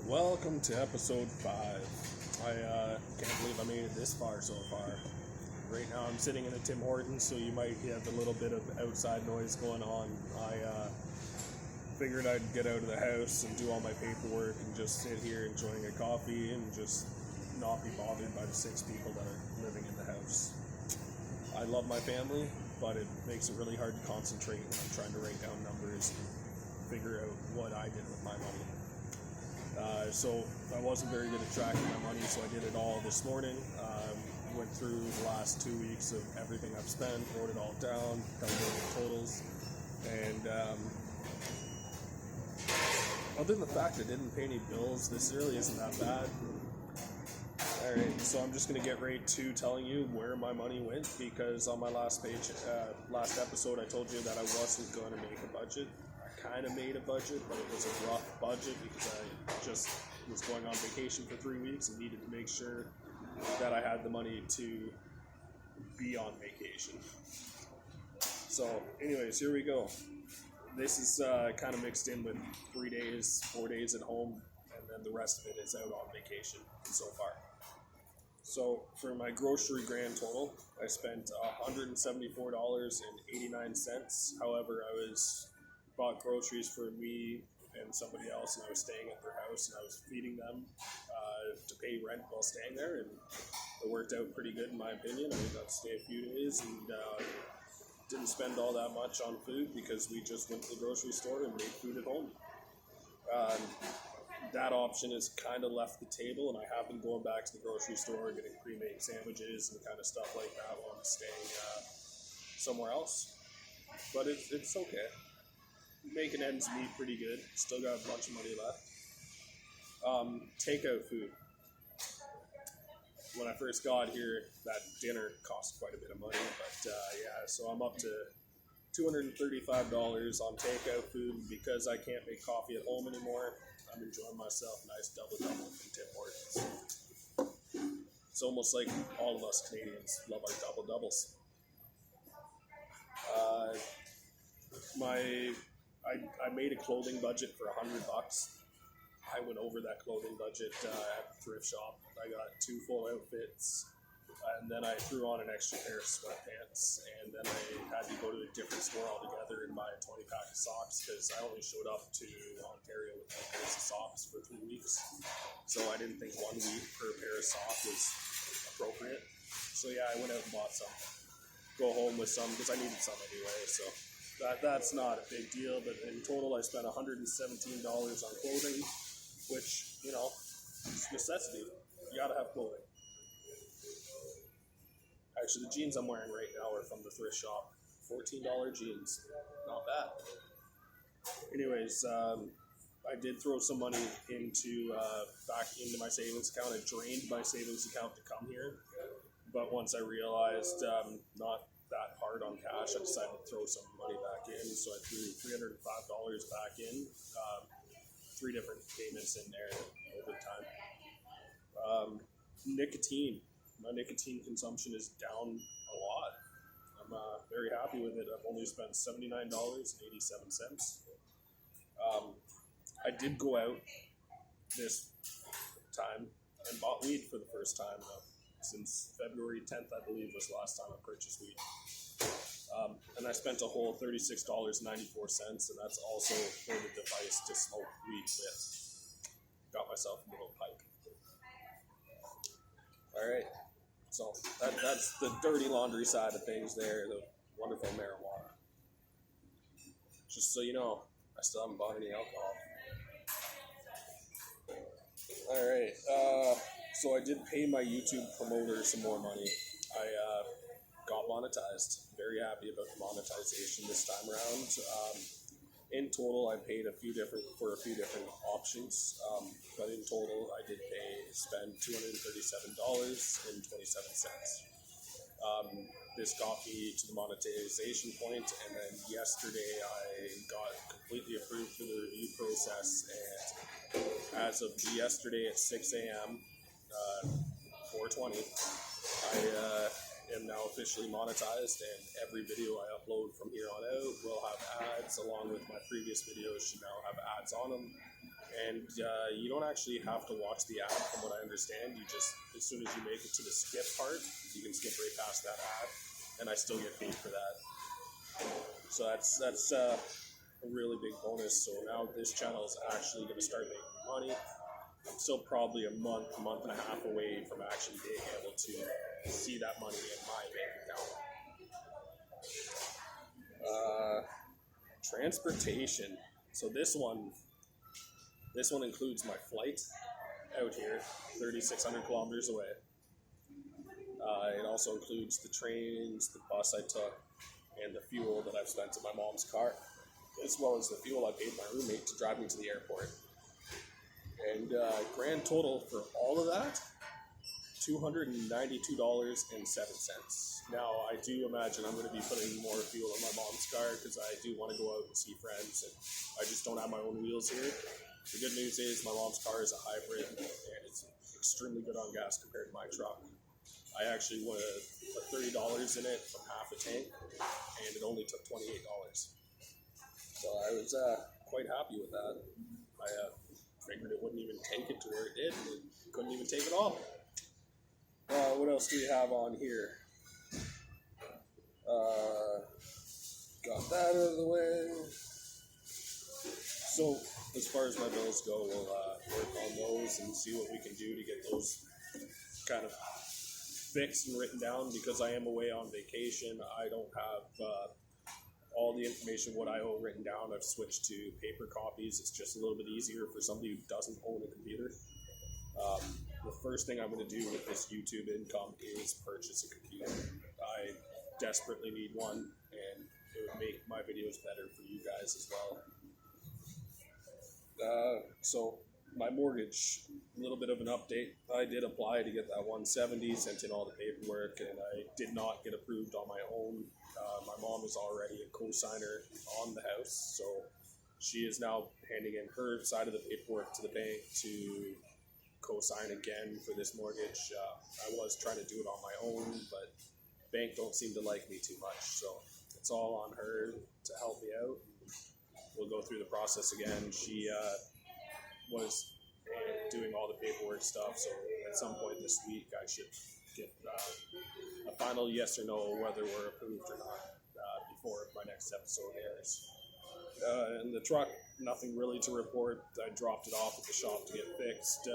Welcome to episode 5. I can't believe I made it this far so far. Right now I'm sitting in a Tim Hortons, so you might have a little bit of outside noise going on. I figured I'd get out of the house and do all my paperwork and just sit here enjoying a coffee and just not be bothered by the 6 people that are living in the house. I love my family, but it makes it really hard to concentrate when I'm trying to write down numbers and figure out what I did with my money. So I wasn't very good at tracking my money, so I did it all this morning. Went through the last 2 weeks of everything I've spent, wrote it all down, calculated totals, and other than the fact I didn't pay any bills, this really isn't that bad. Alright, so I'm just going to get right to telling you where my money went, because on my last episode I told you that I wasn't going to make a budget. I kind of made a budget, but it was a rough budget because I just was going on vacation for 3 weeks and needed to make sure that I had the money to be on vacation. So anyways, here we go. This is kind of mixed in with 4 days at home, and then the rest of it is out on vacation so far. So for my grocery grand total, I spent $174.89. However, I bought groceries for me and somebody else, and I was staying at their house, and I was feeding them to pay rent while staying there, and it worked out pretty good in my opinion. I got to stay a few days and didn't spend all that much on food because we just went to the grocery store and made food at home. That option has kind of left the table, and I have been going back to the grocery store, getting pre-made sandwiches and kind of stuff like that while I'm staying somewhere else. But it's okay. Making ends meet pretty good. Still got a bunch of money left. Takeout food. When I first got here, that dinner cost quite a bit of money, but so I'm up to $235 on takeout food. Because I can't make coffee at home anymore, I'm enjoying myself a nice double from Tim Hortons. It's almost like all of us Canadians love our double-doubles. I made a clothing budget for $100. I went over that clothing budget at the thrift shop. I got 2 full outfits, and then I threw on an extra pair of sweatpants, and then I had to go to a different store altogether and buy a 20-pack of socks because I only showed up to Ontario with 2 pairs of socks for 3 weeks. So I didn't think 1 week per pair of socks was appropriate. So I went out and bought some. Go home with some because I needed some anyway, so that's not a big deal. But in total I spent $117 on clothing, which, it's a necessity. You gotta have clothing. Actually, the jeans I'm wearing right now are from the thrift shop. $14 jeans. Not bad. Anyways, I did throw some money back into my savings account. I drained my savings account to come here. But once I realized not that hard on cash, I decided to throw some money back in. So I threw $305 back in. 3 different payments in there over time. Nicotine. My nicotine consumption is down a lot. I'm very happy with it. I've only spent $79.87. I did go out this time and bought weed for the first time since February 10th, I believe, was the last time I purchased weed. And I spent a whole $36.94, and that's also for the device to smoke weed with. Got myself a little pipe. Alright, so that's the dirty laundry side of things there, the wonderful marijuana. Just so you know, I still haven't bought any alcohol. Alright, so I did pay my YouTube promoter some more money. I got monetized. Very happy about the monetization this time around. In total, I paid for a few different options, but in total, I did spend $237.27. This got me to the monetization point, and then yesterday I got completely approved for the review process, and as of yesterday at 6 a.m., 4:20, I am now officially monetized, and every video I upload from here on out will have ads, along with my previous videos should now have ads on them, And you don't actually have to watch the ad, from what I understand. You just, as soon as you make it to the skip part, you can skip right past that ad, and I still get paid for that. So that's a really big bonus. So now this channel is actually going to start making money. I'm still probably a month and a half away from actually being able to see that money in my bank account. Transportation. So this one includes my flight out here, 3,600 kilometers away. It also includes the trains, the bus I took, and the fuel that I've spent in my mom's car, as well as the fuel I paid my roommate to drive me to the airport. And grand total for all of that, $292.07. Now, I do imagine I'm going to be putting more fuel in my mom's car because I do want to go out and see friends, and I just don't have my own wheels here. The good news is my mom's car is a hybrid, and it's extremely good on gas compared to my truck. I actually put $30 in it from half a tank, and it only took $28. So I was quite happy with that. I figured it wouldn't even take it to where it did, and it couldn't even take it all. What else do we have on here? Got that out of the way. So, as far as my bills go, we'll work on those and see what we can do to get those kind of fixed and written down, because I am away on vacation. I don't have all the information what I owe written down. I've switched to paper copies. It's just a little bit easier for somebody who doesn't own a computer. The first thing I'm going to do with this YouTube income is purchase a computer. I desperately need one, and it would make my videos better for you guys as well. So my mortgage, a little bit of an update. I did apply to get that 170, sent in all the paperwork, and I did not get approved on my own. My mom is already a co-signer on the house, so she is now handing in her side of the paperwork to the bank to co-sign again for this mortgage. I was trying to do it on my own, but bank don't seem to like me too much, so it's all on her to help me out. We'll go through the process again. She was doing all the paperwork stuff, so at some point this week I should get a final yes or no whether we're approved or not before my next episode airs. And the truck, nothing really to report. I dropped it off at the shop to get fixed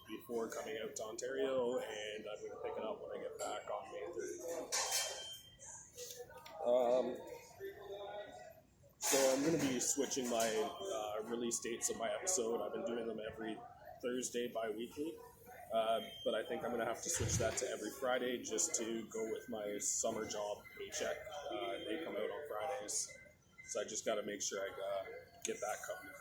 before coming out to Ontario, and I'm going to pick it up when I get back on May 3rd. So I'm going to be switching my release dates of my episode. I've been doing them every Thursday bi-weekly, but I think I'm going to have to switch that to every Friday just to go with my summer job paycheck. They come out on Fridays, so I just got to make sure I get that covered.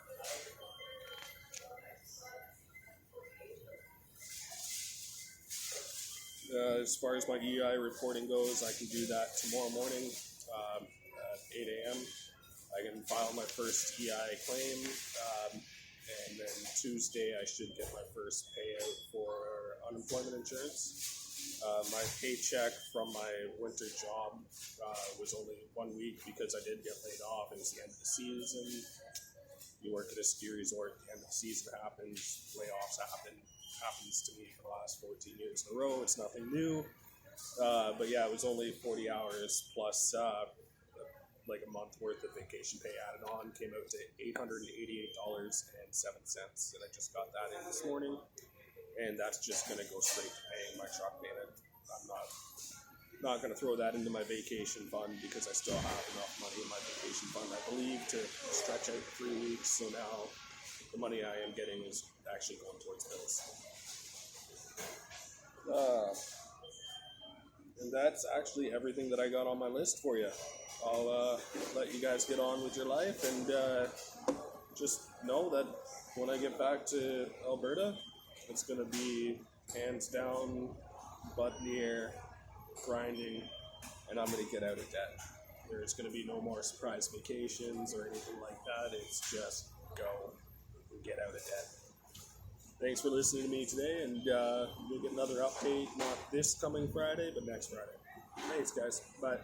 As far as my EI reporting goes, I can do that tomorrow morning at 8 a.m. I can file my first EI claim, and then Tuesday I should get my first payout for unemployment insurance. My paycheck from my winter job was only 1 week because I did get laid off, and it's the end of the season. You work at a ski resort, the end of the season happens, layoffs happens to me for the last 14 years in a row. It's nothing new, but yeah, it was only 40 hours plus like a month worth of vacation pay added on, came out to $888.07, and I just got that in this morning, and that's just going to go straight to paying my truck payment. I'm not going to throw that into my vacation fund because I still have enough money in my vacation fund, I believe, to stretch out 3 weeks, so now the money I am getting is actually going towards bills. And that's actually everything that I got on my list for you. I'll let you guys get on with your life, and just know that when I get back to Alberta, it's going to be hands down, butt in the air, grinding, and I'm going to get out of debt. There's going to be no more surprise vacations or anything like that. It's just go and get out of debt. Thanks for listening to me today, and you'll get another update, not this coming Friday, but next Friday. Thanks, guys. Bye.